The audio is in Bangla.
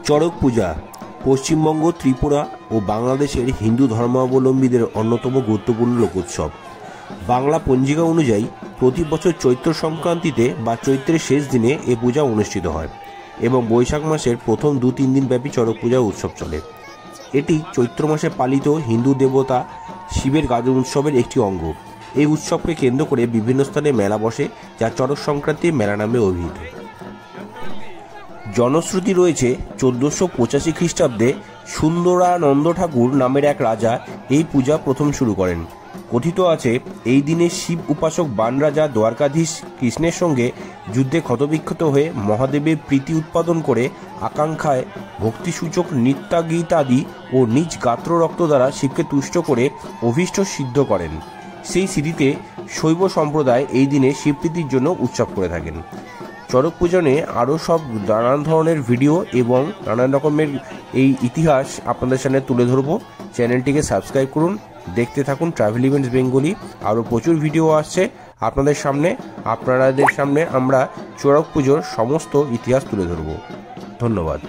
চড়ক পূজা পশ্চিমবঙ্গ, ত্রিপুরা ও বাংলাদেশের হিন্দু ধর্মাবলম্বীদের অন্যতম গুরুত্বপূর্ণ লোকোৎসব। বাংলা পঞ্জিকা অনুযায়ী প্রতি বছর চৈত্র সংক্রান্তিতে বা চৈত্রের শেষ দিনে এ পূজা অনুষ্ঠিত হয় এবং বৈশাখ মাসের প্রথম 2-3 দিন ব্যাপী চড়ক পূজা উৎসব চলে। এটি চৈত্র মাসে পালিত হিন্দু দেবতা শিবের গাজন উৎসবের একটি অঙ্গ। এই উৎসবকে কেন্দ্র করে বিভিন্ন স্থানে মেলা বসে, যা চড়ক সংক্রান্তির মেলা নামে অভিহিত। জনশ্রুতি রয়েছে 1485 খ্রিস্টাব্দে সুন্দরানন্দ ঠাকুর নামের এক রাজা এই পূজা প্রথম শুরু করেন। কথিত আছে এই দিনে শিব উপাসক বান রাজা দ্বারকাধীশ কৃষ্ণের সঙ্গে যুদ্ধে ক্ষতবিক্ষত হয়ে মহাদেবের প্রীতি উৎপাদন করে আকাঙ্ক্ষায় ভক্তিসূচক নৃত্যাগীতাদি ও নিজ গাত্র রক্ত দ্বারা শিবকে তুষ্ট করে অভীষ্ট সিদ্ধ করেন। সেই স্মৃতিতে শৈব সম্প্রদায় এই দিনে শিবপ্রীতির জন্য উৎসব করে থাকেন। চড়ক পূজনে আরও সব নানান ধরনের ভিডিও এবং নানান রকমের এই ইতিহাস আপনাদের সামনে তুলে ধরবো। চ্যানেলটিকে সাবস্ক্রাইব করুন, দেখতে থাকুন ট্রাভেল ইভেন্টস বেঙ্গলি। আরও প্রচুর ভিডিও আসছে আপনাদের সামনে আমরা চড়ক পুজোর সমস্ত ইতিহাস তুলে ধরবো। ধন্যবাদ।